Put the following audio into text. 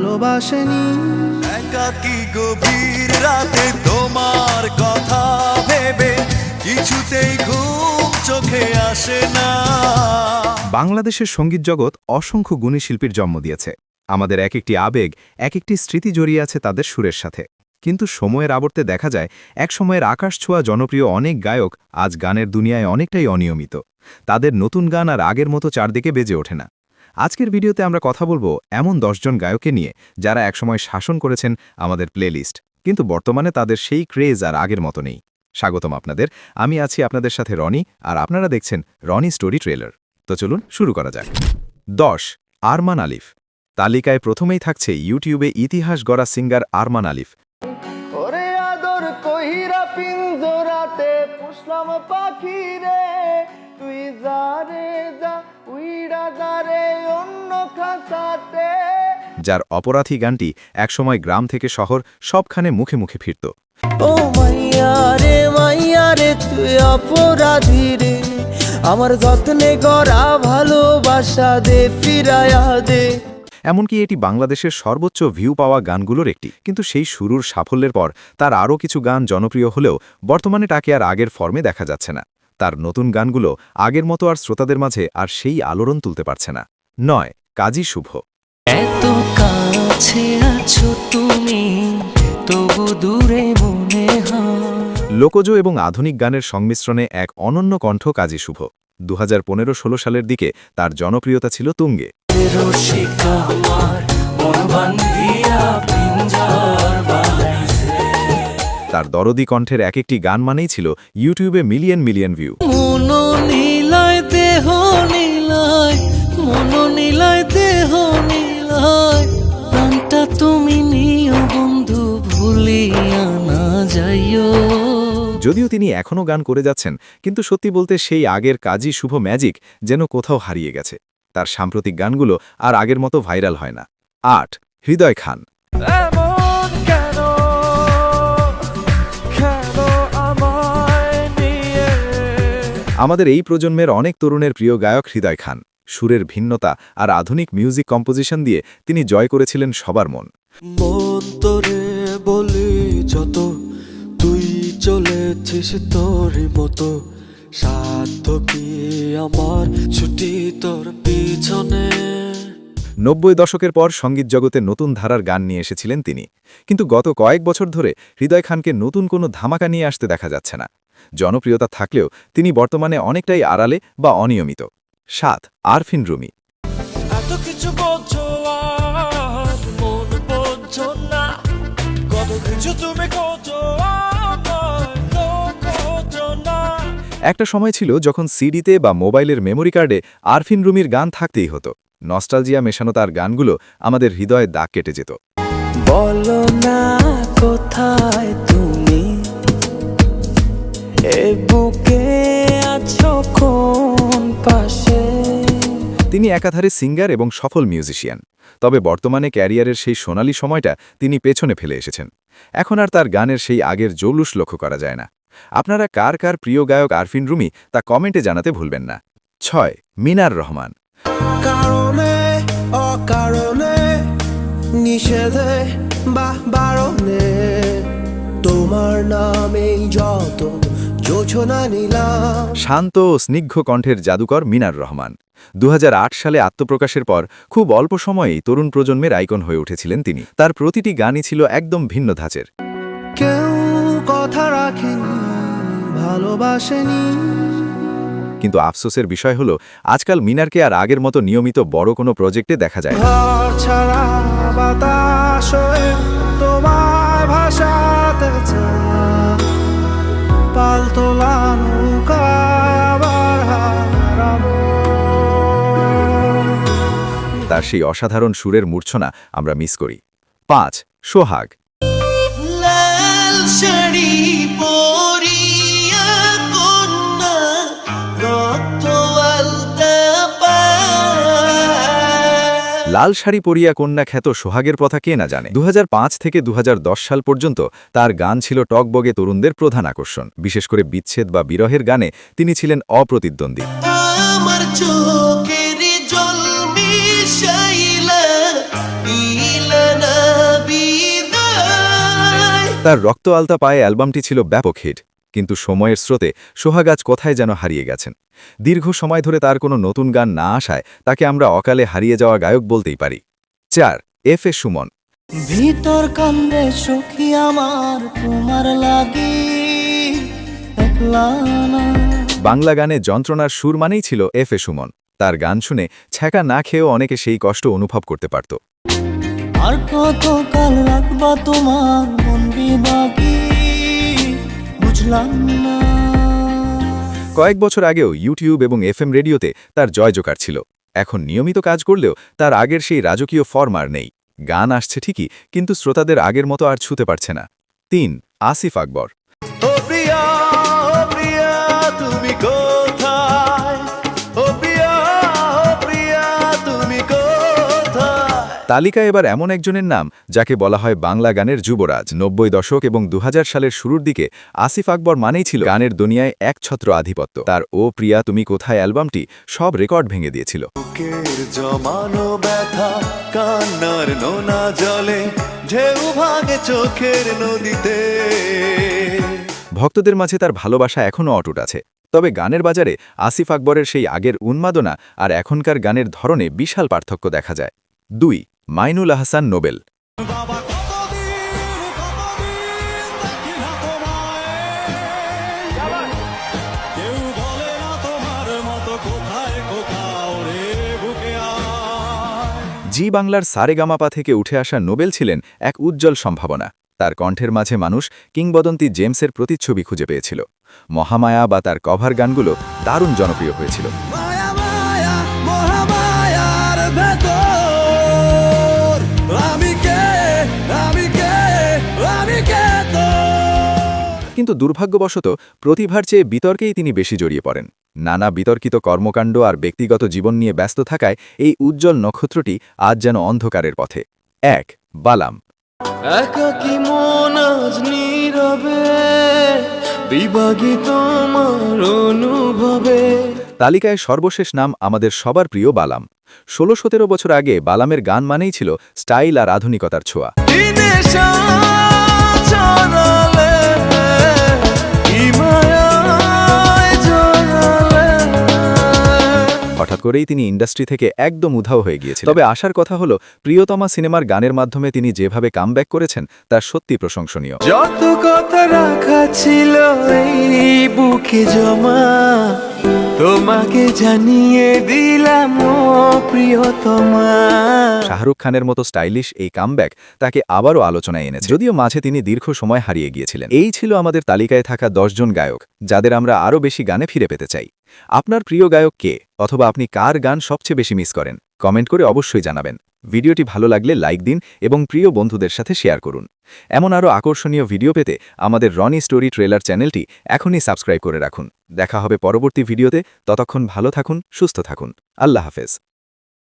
ভালোবাসেনি। একাকী গভীর রাতে তোমার কথা ভেবে কিছুতেই ঘুম চোখে আসে না। বাংলাদেশের সঙ্গীত জগৎ অসংখ্য গুণী শিল্পীর জন্ম দিয়েছে। আমাদের এক একটি আবেগ, এক একটি স্মৃতি জড়িয়ে আছে তাদের সুরের সাথে। কিন্তু সময়ের আবর্তে দেখা যায় এক সময়ের আকাশ ছোঁয়া জনপ্রিয় অনেক গায়ক আজ গানের দুনিয়ায় অনেকটাই অনিয়মিত। তাদের নতুন গান আর আগের মতো চারদিকে বেজে ওঠে না। আজকের ভিডিওতে আমরা কথা বলবো এমন 10 জন গায়ককে নিয়ে যারা একসময় শাসন করেছেন আমাদের প্লেলিস্ট, কিন্তু বর্তমানে তাদের সেই ক্রেজ আর আগের মতো নেই। স্বাগতম আপনাদের, আমি আছি আপনাদের সাথে রনি, আর আপনারা দেখছেন রনি স্টোরি ট্রেলার। তো চলুন শুরু করা যাক। 10, আরমান আলিফ। তালিকায় প্রথমেই থাকছে ইউটিউবে ইতিহাস গড়া সিঙ্গার আরমান আলিফ। ওরে আদর কহিরা পিঞ্জরাতে পুষলাম পাখি রে, তুই যা রে যা উইড়া যা রে অন্য খাসাতে। যার অপরাধী গানটি একসময় গ্রাম থেকে শহর সবখানে মুখে মুখে ফিরত। ও মাইয়া রে তুই অপরাধী রে, আমার যত্নে গড়া ভালোবাসা দে ফিরায়া দে। এমনকি এটি বাংলাদেশের সর্বোচ্চ ভিউ পাওয়া গানগুলোর একটি। কিন্তু সেই শুরুর সাফল্যের পর তার আরও কিছু গান জনপ্রিয় হলেও বর্তমানে তাকে আর আগের ফর্মে দেখা যাচ্ছে না। তার নতুন গানগুলো আগের মতো আর শ্রোতাদের মাঝে আর সেই আলোড়ন তুলতে পারছে না। 9, কাজী শুভ। এত কাছে আছো তুমি, তবু দূরে মনে হয়। লোকজ এবং আধুনিক গানের সংমিশ্রণে এক অনন্য কণ্ঠ কাজী শুভ। 2015-16 সালের দিকে তার জনপ্রিয়তা ছিল তুঙ্গে। তার দরদি কণ্ঠের এক একটি গান মানেই ছিল ইউটিউবে মিলিয়ন মিলিয়ন ভিউ। তুমি নিও বন্ধু, ভুলিয়া না যাইও। যদিও তিনি এখনও গান করে যাচ্ছেন, কিন্তু সত্যি বলতে সেই আগের কাজী শুভ ম্যাজিক যেন কোথাও হারিয়ে গেছে। তার সাম্প্রতিক গানগুলো আর আগের মতো ভাইরাল হয় না। 8, হৃদয় খান। আমাদের এই প্রজন্মের অনেক তরুণের প্রিয় গায়ক হৃদয় খান। সুরের ভিন্নতা আর আধুনিক মিউজিক কম্পোজিশন দিয়ে তিনি জয় করেছিলেন সবার মন। মন তোরে বলি যত, তুই চলেছিস তোর মতো, সাধ্য কি আমার ছুটি তোর পিছনে। 90 দশকের পর সঙ্গীত জগতে নতুন ধারার গান নিয়ে এসেছিলেন তিনি, কিন্তু গত কয়েক বছর ধরে হৃদয় খানকে নতুন কোনো ধামাকা নিয়ে আসতে দেখা যাচ্ছে না। জনপ্রিয়তা থাকলেও তিনি বর্তমানে অনেকটাই আড়ালে বা অনিয়মিত। 7, আরফিন রুমি। এত কিছু বোঝো আর মন বোঝো না, কত কিছু তুমি খোঁজো না। একটা সময় ছিল যখন সিডিতে বা মোবাইলের মেমোরি কার্ডে আরফিন রুমির গান থাকতেই হতো। নস্টালজিয়া মেশানো তার গানগুলো আমাদের হৃদয়ে দাগ কেটে যেত। বলো না কোথায় তুমি, এ বুকে আছো কোন পাশে। তিনি একাধারে সিঙ্গার এবং সফল মিউজিশিয়ান, তবে বর্তমানে ক্যারিয়ারের সেই সোনালী সময়টা তিনি পেছনে ফেলে এসেছেন। এখন আর তার গানের সেই আগের জৌলুস লক্ষ্য করা যায় না। আপনারা কার কার প্রিয় গায়ক আরফিন রুমি তা কমেন্টে জানাতে ভুলবেন না। 6, মিনার রহমান। কারণে অকারণে নিষেধে বা বারণে তোমার নামেই যত যোজনা নিলাম। শান্ত ও স্নিগ্ধ কণ্ঠের জাদুকর মিনার রহমান 2008 সালে আত্মপ্রকাশের পর খুব অল্প সময়েই তরুণ প্রজন্মের আইকন হয়ে উঠেছিলেন তিনি। তার প্রতিটি গানই ছিল একদম ভিন্ন ধাঁচের। কেউ কথা রাখেনি, ভালোবাসেনি। কিন্তু আফসোসের বিষয় হলো আজকাল মিনারকে আর আগের মতো নিয়মিত বড় কোনো প্রজেক্টে দেখা যায় না। ঘর ছাড়া বাতাস হয়ে তোমায় ভাসাতে চায়, পালতোলা নৌকায় আবার হারাবো। তার সেই অসাধারণ সুরের মূর্ছনা আমরা মিস করি। 5, সোহাগ। লাল শাড়ি পরিয়া কন্যা, রক্ত আলতা পায়। লাল শাড়ি পরিয়া কন্যা খ্যাত সোহাগের কথা কে না জানে। 2005 থেকে 2010 সাল পর্যন্ত তার গান ছিল টকবগে তরুণদের প্রধান আকর্ষণ। বিশেষ করে বিচ্ছেদ বা বিরহের গানে তিনি ছিলেন অপ্রতিদ্বন্দ্বী। আমার চোখের জল মিশাইলা ইলা তার রক্ত আলতা পায়ে অ্যালবামটি ছিল ব্যাপক হিট, কিন্তু সময়ের স্রোতে সোহাগ আজ কোথায় যেন হারিয়ে গেছেন। দীর্ঘ সময় ধরে তার কোনো নতুন গান না আসায় তাকে আমরা অকালে হারিয়ে যাওয়া গায়ক বলতেই পারি। 4. এফ.এ. সুমন। ভিতর কান্দে সখী আমার তোমার লাগি একলা না। বাংলা গানে যন্ত্রণার সুর মানেই ছিল এফ.এ. সুমন। তার গান শুনে ছ্যাঁকা না খেয়েও অনেকে সেই কষ্ট অনুভব করতে পারত। আর কত কাল রাখবা তোমার মন বিভাগী বুঝলাম না। কয়েক বছর আগেও ইউটিউব এবং এফএম রেডিওতে তার জয়জোকার ছিল। এখন নিয়মিত কাজ করলেও তার আগের সেই রাজকীয় ফর্ম আর নেই। গান আসছে ঠিকই, কিন্তু শ্রোতাদের আগের মতো আর ছুতে পারছে না। 3. আসিফ আকবর। ও প্রিয়া তুমি কোথায়? ও প্রিয়া তুমি কোথায়? তালিকায় এবার এমন একজনের নাম যাকে বলা হয় বাংলা গানের যুবরাজ। 90 দশক এবং 2000 সালের শুরুর দিকে আসিফ আকবর মানেই ছিল গানের দুনিয়ায় একছত্র আধিপত্য। তার ও প্রিয়া তুমি কোথায় অ্যালবামটি সব রেকর্ড ভেঙে দিয়েছিল। বুকের জমানো ব্যথা কান্নার নোনা জলে ঢেউ ভাঙে চোখের নদীতে। ভক্তদের মাঝে তার ভালোবাসা এখনও অটুট আছে। তবে গানের বাজারে আসিফ আকবরের সেই আগের উন্মাদনা আর এখনকার গানের ধরনে বিশাল পার্থক্য দেখা যায়। 2. মাইনুল আহসান নোবেল। জি বাংলার সারেগামাপা থেকে উঠে আসা নোবেল ছিলেন এক উজ্জ্বল সম্ভাবনা। তার কণ্ঠের মাঝে মানুষ কিংবদন্তি জেমসের প্রতিচ্ছবি খুঁজে পেয়েছিল। মহামায়া বা তার কভার গানগুলো দারুণ জনপ্রিয় হয়েছিল। মায়া মায়া মহামায়ার ভেতর আমি কে তোর। কিন্তু দুর্ভাগ্যবশত প্রতিভার চেয়ে বিতর্কেই তিনি বেশি জড়িয়ে পড়েন। নানা বিতর্কিত কর্মকাণ্ড আর ব্যক্তিগত জীবন নিয়ে ব্যস্ত থাকায় এই উজ্জ্বল নক্ষত্রটি আজ যেন অন্ধকারের পথে। 1. বালাম। একাকী মন আজ নীরবে বিভাগী তোমার অনুভবে। তালিকায় সর্বশেষ নাম আমাদের সবার প্রিয় বালাম। 16-17 বছর আগে বালামের গান মানেই ছিল স্টাইল আর আধুনিকতার ছোঁয়া। হঠাৎ করেই তিনি ইন্ডাস্ট্রি থেকে একদম উধাও হয়ে গিয়েছিলেন। তবে আসার কথা হলো, প্রিয়তমা সিনেমার গানের মাধ্যমে তিনি যেভাবে কামব্যাক করেছেন তা সত্যি প্রশংসনীয়। যত কথা রাখা ছিল এই বুকে জমা তোমাকে জানিয়ে দিলাম ও প্রিয়তমা। শাহরুখ খানের মতো স্টাইলিশ এই কামব্যাক তাকে আবারও আলোচনায় এনেছে, যদিও মাঝে তিনি দীর্ঘ সময় হারিয়ে গিয়েছিলেন। এই ছিল আমাদের তালিকায় থাকা 10 জন গায়ক যাদের আমরা আরও বেশি গানে ফিরে পেতে চাই। আপনার প্রিয় গায়ক কে, অথবা আপনি কার গান সবচেয়ে বেশি মিস করেন? কমেন্ট করে অবশ্যই জানাবেন। ভিডিওটি ভালো লাগলে লাইক দিন এবং প্রিয় বন্ধুদের সাথে শেয়ার করুন। এমন আরও আকর্ষণীয় ভিডিও পেতে আমাদের রনি স্টোরি ট্রেলার চ্যানেলটি এখনই সাবস্ক্রাইব করে রাখুন। দেখা হবে পরবর্তী ভিডিওতে। ততক্ষণ ভালো থাকুন, সুস্থ থাকুন। আল্লাহ হাফেজ।